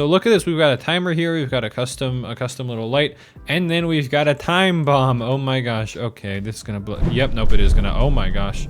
So look at this. We've got a timer here. We've got a custom little light, and then we've got a time bomb. Oh my gosh. Okay, this is gonna blow. Yep, nope, it is gonna. Oh my gosh.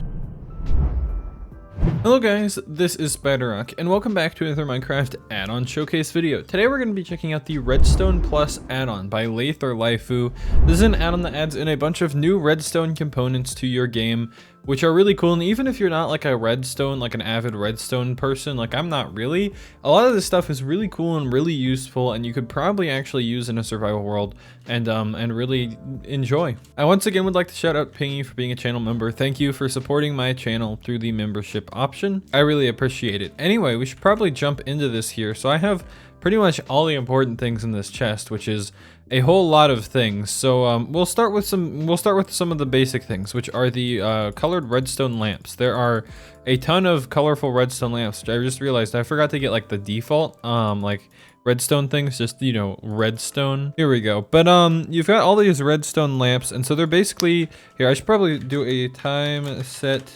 Hello guys, this is Spyderrock, and welcome back to another Minecraft add-on showcase video. Today we're going to be checking out the Redstone Plus add-on by Lathe or Laifu. This is an add-on that adds in a bunch of new redstone components to your game, which are really cool. And even if you're not like a redstone, like an avid redstone person, like I'm not really, a lot of this stuff is really cool and really useful, and you could probably actually use in a survival world and really enjoy. I once again would like to shout out Pingy for being a channel member. Thank you for supporting my channel through the membership option. I really appreciate it. Anyway, we should probably jump into this here. So I have pretty much all the important things in this chest, which is a whole lot of things. So we'll start with some of the basic things, which are the colored redstone lamps. There are a ton of colorful redstone lamps, which I just realized I forgot to get like the default like redstone things, just, you know, redstone. Here we go. But you've got all these redstone lamps, and so they're basically here. I should probably do a time set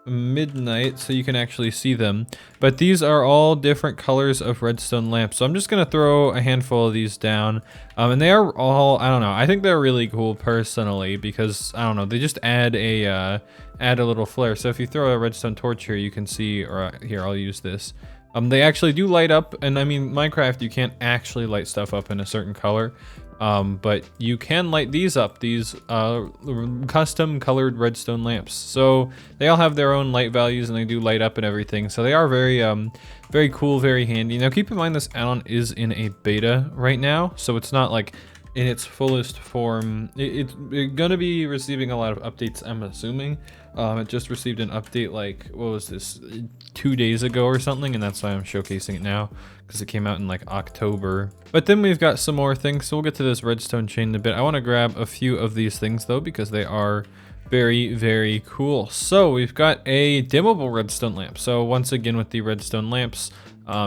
midnight so you can actually see them, but these are all different colors of redstone lamps. So I'm just gonna throw a handful of these down, and they are all, I don't know, I think they're really cool personally, because I don't know, they just add a little flare. So if you throw a redstone torch here, you can see, or here, I'll use this. They actually do light up, and I mean, Minecraft, you can't actually light stuff up in a certain color, but you can light these up, these custom colored redstone lamps. So they all have their own light values, and they do light up and everything. So they are very, very cool, very handy. Now keep in mind this add-on is in a beta right now, so it's not like in its fullest form. It's gonna be receiving a lot of updates, I'm assuming. It just received an update like, what was this, 2 days ago or something, and that's why I'm showcasing it now, because it came out in like October. But then we've got some more things, so we'll get to this redstone chain in a bit. I want to grab a few of these things though, because they are very, very cool. So we've got a dimmable redstone lamp. So once again with the redstone lamps,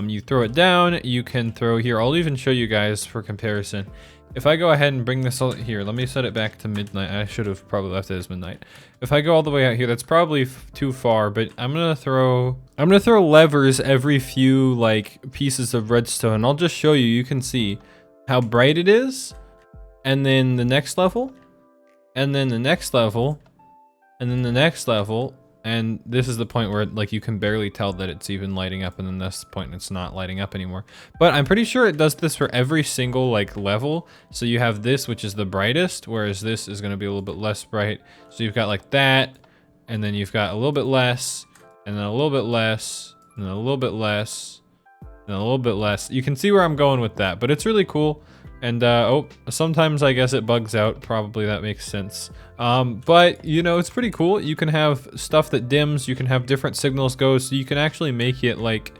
you throw it down, you can throw here, I'll even show you guys for comparison. If I go ahead and bring this all here, let me set it back to midnight. I should have probably left it as midnight. If I go all the way out here, that's probably too far, but I'm gonna throw levers every few like pieces of redstone. I'll just show you, you can see how bright it is, and then the next level, and then the next level, and then the next level. And this is the point where like you can barely tell that it's even lighting up, and then this point it's not lighting up anymore. But I'm pretty sure it does this for every single like level. So you have this, which is the brightest, whereas this is going to be a little bit less bright. So you've got like that, and then you've got a little bit less, and then a little bit less, and then a little bit less, and a little bit less. You can see where I'm going with that, but it's really cool. And oh, sometimes I guess it bugs out, probably that makes sense. But you know, it's pretty cool. You can have stuff that dims, you can have different signals go, so you can actually make it like,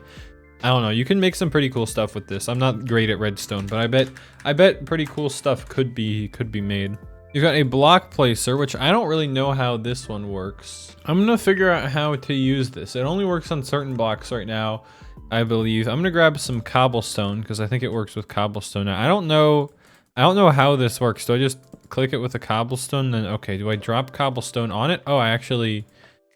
I don't know, you can make some pretty cool stuff with this. I'm not great at redstone, but I bet pretty cool stuff could be made. You've got a block placer, which I don't really know how this one works. I'm gonna figure out how to use this. It only works on certain blocks right now, I believe. I'm gonna grab some cobblestone because I think it works with cobblestone. Now, I don't know how this works. Do I just click it with a cobblestone? Then okay, do I drop cobblestone on it? Oh, I actually,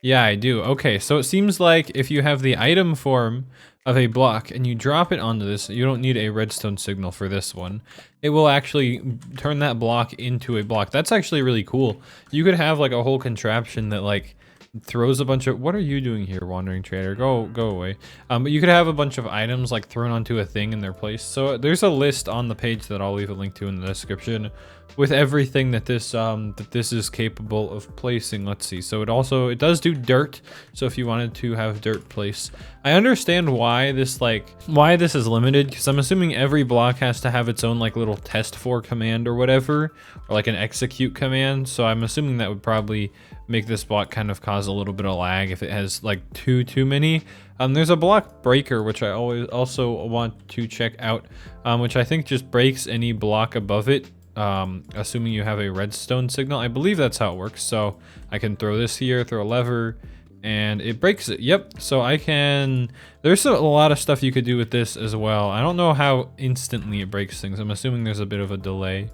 yeah, I do. Okay, so it seems like if you have the item form of a block and you drop it onto this, you don't need a redstone signal for this one. It will actually turn that block into a block. That's actually really cool. You could have like a whole contraption that like throws a bunch of, what are you doing here, wandering trader? Go away. But you could have a bunch of items like thrown onto a thing in their place. So there's a list on the page that I'll leave a link to in the description with everything that this is capable of placing. Let's see. So it does do dirt. So if you wanted to have dirt place, I understand why this is limited, because I'm assuming every block has to have its own like little test for command or whatever, or like an execute command. So I'm assuming that would probably make this block kind of cause a little bit of lag if it has like too many. There's a block breaker, which I also want to check out, which I think just breaks any block above it, assuming you have a redstone signal. I believe that's how it works. So I can throw this here, throw a lever, and it breaks it. Yep. So I can, there's a lot of stuff you could do with this as well. I don't know how instantly it breaks things. I'm assuming there's a bit of a delay.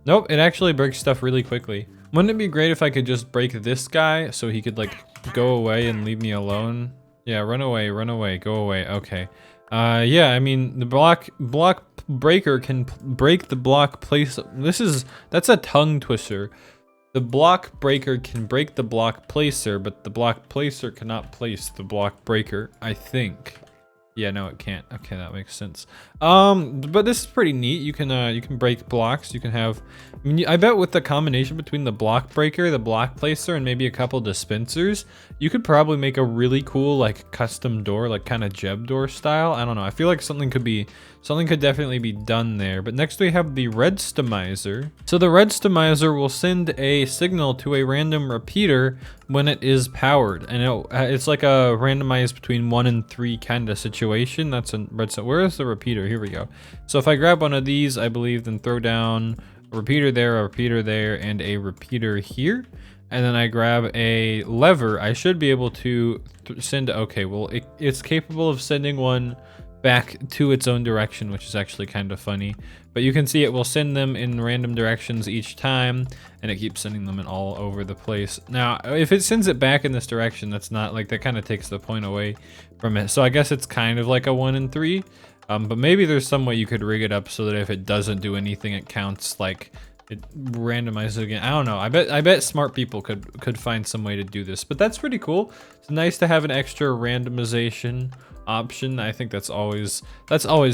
Nope, it actually breaks stuff really quickly. Wouldn't it be great if I could just break this guy so he could like go away and leave me alone? Yeah, run away, go away. Okay. Yeah, I mean, the block breaker can break the block place. That's a tongue twister. The block breaker can break the block placer, but the block placer cannot place the block breaker, I think. Yeah, no, it can't. Okay, that makes sense. But this is pretty neat. You can break blocks. You can have, I mean, I bet with the combination between the block breaker, the block placer, and maybe a couple dispensers, you could probably make a really cool like custom door, like kind of Jeb door style. I don't know. I feel like something could definitely be done there. But next we have the Redstomizer. So the Redstomizer will send a signal to a random repeater when it is powered, and it's like a randomized between 1 and 3 kind of situation. That's a redstone. Where is the repeater? Here we go. So if I grab one of these, I believe, then throw down a repeater there, and a repeater here, and then I grab a lever, I should be able to send. Okay, well, it's capable of sending one back to its own direction, which is actually kind of funny. But you can see it will send them in random directions each time, and it keeps sending them in all over the place. Now, if it sends it back in this direction, that's not like, that kind of takes the point away from it. So I guess it's kind of like a 1 and 3, but maybe there's some way you could rig it up so that if it doesn't do anything, it counts like it randomizes again. I don't know. I bet smart people could find some way to do this, but that's pretty cool. It's nice to have an extra randomization option. I think that's always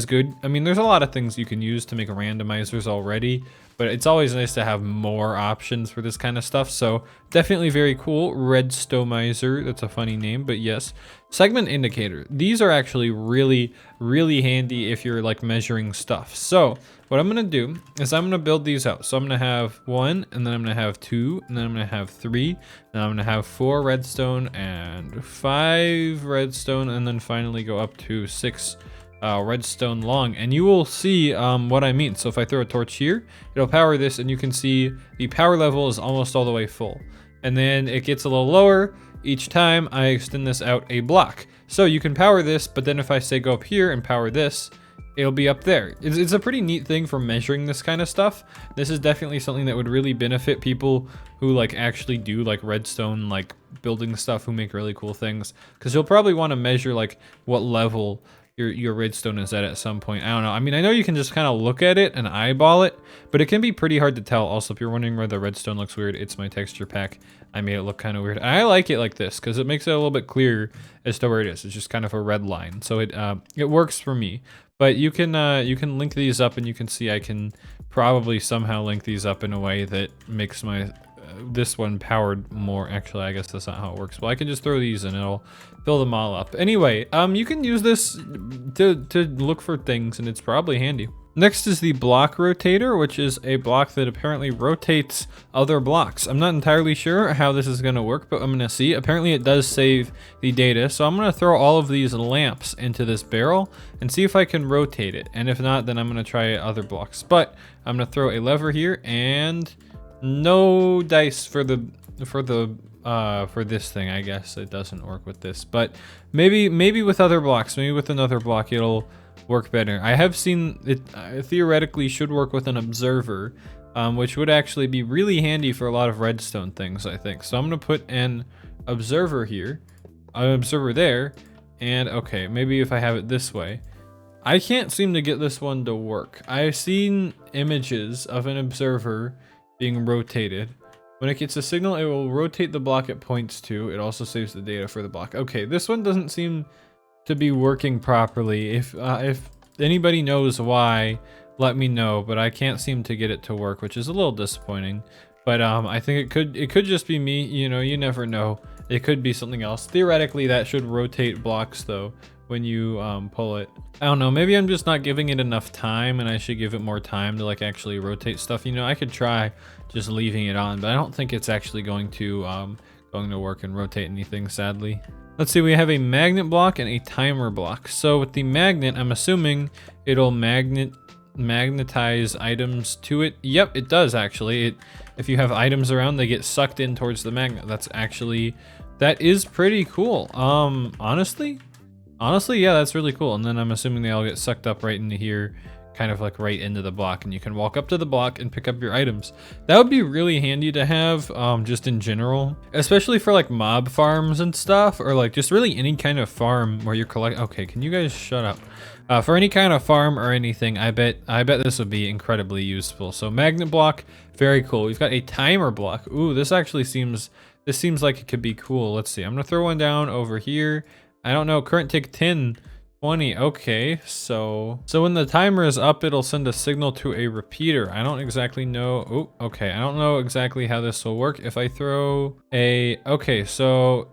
good. I mean, there's a lot of things you can use to make randomizers already, but it's always nice to have more options for this kind of stuff. So definitely very cool. Redstomizer, that's a funny name, but yes. Segment indicator. These are actually really, really handy if you're like measuring stuff. So what I'm gonna do is I'm gonna build these out. So I'm gonna have 1, and then I'm gonna have 2, and then I'm gonna have 3, and I'm gonna have 4 redstone and 5 redstone, and then finally go up to 6 redstone long, and you will see what I mean. So if I throw a torch here, it'll power this, and you can see the power level is almost all the way full, and then it gets a little lower each time I extend this out a block. So you can power this, but then if I say go up here and power this, it'll be up there. It's a pretty neat thing for measuring this kind of stuff. This is definitely something that would really benefit people who like actually do like redstone, like building stuff, who make really cool things, because you'll probably want to measure like what level your redstone is at some point. I don't know. I mean, I know you can just kind of look at it and eyeball it, but it can be pretty hard to tell. Also, if you're wondering where the redstone looks weird, it's my texture pack. I made it look kind of weird. I like it like this because it makes it a little bit clearer as to where it is. It's just kind of a red line, so it works for me. But you can link these up, and you can see I can probably somehow link these up in a way that makes my this one powered more. Actually, I guess that's not how it works. Well, I can just throw these and it'll fill them all up. Anyway, you can use this to look for things, and it's probably handy. Next is the block rotator, which is a block that apparently rotates other blocks. I'm not entirely sure how this is going to work, but I'm going to see. Apparently it does save the data, so I'm going to throw all of these lamps into this barrel and see if I can rotate it. And if not, then I'm going to try other blocks. But I'm going to throw a lever here, and no dice for this thing. I guess it doesn't work with this, but maybe with other blocks, maybe with another block it'll work better. I have seen it theoretically should work with an observer, which would actually be really handy for a lot of redstone things, I think. So I'm gonna put an observer here, an observer there, and okay, maybe if I have it this way. I can't seem to get this one to work. I've seen images of an observer being rotated. When it gets a signal, it will rotate the block it points to. It also saves the data for the block. Okay, this one doesn't seem to be working properly. If anybody knows why, let me know, but I can't seem to get it to work, which is a little disappointing. But I think it could just be me, you know, you never know. It could be something else. Theoretically, that should rotate blocks though when you pull it. I don't know, maybe I'm just not giving it enough time, and I should give it more time to like actually rotate stuff. You know, I could try just leaving it on, but I don't think it's actually going to work and rotate anything, sadly. Let's see, we have a magnet block and a timer block. So with the magnet, I'm assuming it'll magnetize items to it. Yep, it does actually. If you have items around, they get sucked in towards the magnet. That is pretty cool. Honestly, yeah, that's really cool. And then I'm assuming they all get sucked up right into here, kind of like right into the block, and you can walk up to the block and pick up your items. That would be really handy to have, just in general, especially for like mob farms and stuff, or like just really any kind of farm where you're collecting. Okay, can you guys shut up? For any kind of farm or anything, I bet this would be incredibly useful. So magnet block, very cool. We've got a timer block. Ooh, this actually seems like it could be cool. Let's see. I'm gonna throw one down over here. I don't know. Current tick 10, 20. Okay, so when the timer is up, it'll send a signal to a repeater. I don't exactly know. Oh, okay. I don't know exactly how this will work. If I throw a, okay, so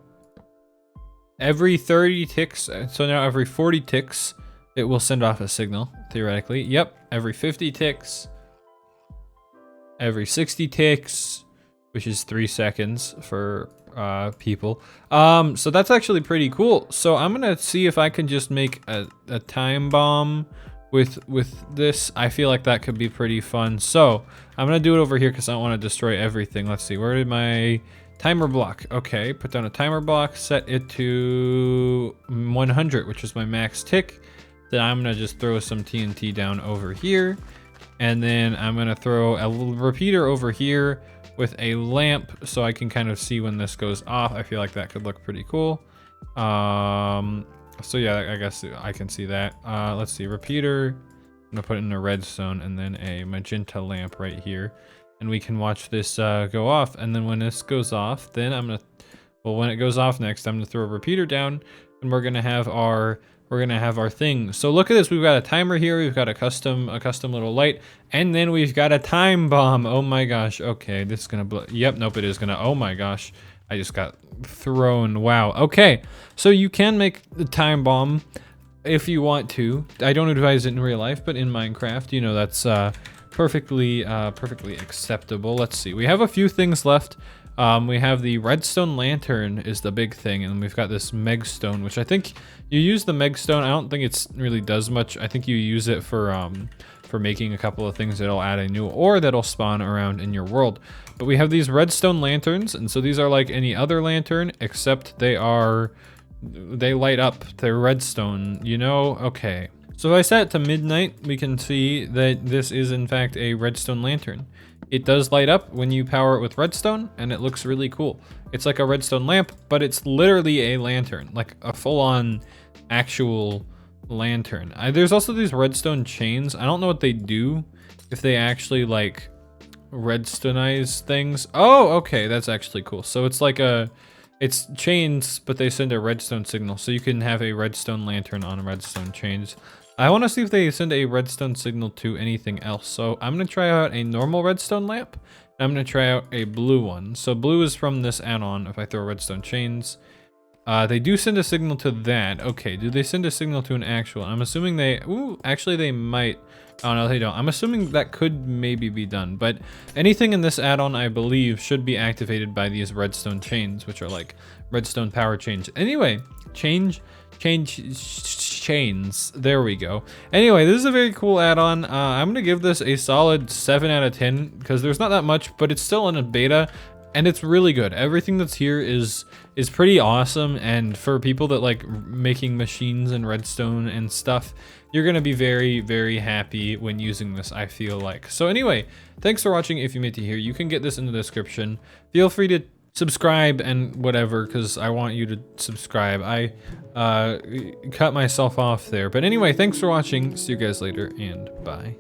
every 30 ticks. So now every 40 ticks, it will send off a signal, theoretically. Yep, every 50 ticks, every 60 ticks, which is 3 seconds for people. So that's actually pretty cool. So I'm gonna see if I can just make a time bomb with this. I feel like that could be pretty fun. So I'm gonna do it over here because I don't want to destroy everything. Let's see, where did my timer block? Okay, put down a timer block, set it to 100, which is my max tick. Then I'm gonna just throw some TNT down over here, and then I'm gonna throw a little repeater over here with a lamp so I can kind of see when this goes off. I feel like that could look pretty cool. So yeah, I guess I can see that. Let's see, repeater. I'm gonna put it in a redstone and then a magenta lamp right here, and we can watch this go off. And then when this goes off, then when it goes off next, I'm gonna throw a repeater down, and we're gonna have our thing. So look at this. We've got a timer here. We've got a custom little light, and then we've got a time bomb. Oh my gosh. Okay, this is gonna blow. Yep, nope, it is gonna. Oh my gosh, I just got thrown. Wow. Okay, so you can make the time bomb if you want to. I don't advise it in real life, but in Minecraft, you know, that's perfectly acceptable. Let's see. We have a few things left. We have the Redstone Lantern is the big thing, and we've got this Megstone, which I think you use the Megstone. I don't think it's really does much. I think you use it for making a couple of things that'll add a new ore that'll spawn around in your world. But we have these Redstone Lanterns, and so these are like any other lantern, except they light up. They're redstone, you know? Okay. So if I set it to midnight, we can see that this is in fact a Redstone Lantern. It does light up when you power it with redstone, and it looks really cool. It's like a redstone lamp, but it's literally a lantern, like a full-on actual lantern. There's also these redstone chains. I don't know what they do, if they actually like redstonize things. Oh, okay, that's actually cool. So it's like it's chains, but they send a redstone signal. So you can have a redstone lantern on redstone chains. I want to see if they send a redstone signal to anything else. So I'm going to try out a normal redstone lamp. I'm going to try out a blue one. So blue is from this add-on. If I throw redstone chains, they do send a signal to that. Okay, do they send a signal to an actual? I'm assuming they, ooh, actually they might. Oh no, they don't. I'm assuming that could maybe be done, but anything in this add-on, I believe, should be activated by these redstone chains, which are like redstone power chains. Anyway, chains. There we go. Anyway, this is a very cool add-on. I'm gonna give this a solid 7 out of 10 because there's not that much, but it's still in a beta, and it's really good. Everything that's here is pretty awesome, and for people that like making machines and redstone and stuff, you're gonna be very, very happy when using this, I feel like. So anyway, thanks for watching. If you made it here, you can get this in the description. Feel free to subscribe and whatever, because I want you to subscribe. I cut myself off there. But anyway, thanks for watching. See you guys later, and bye.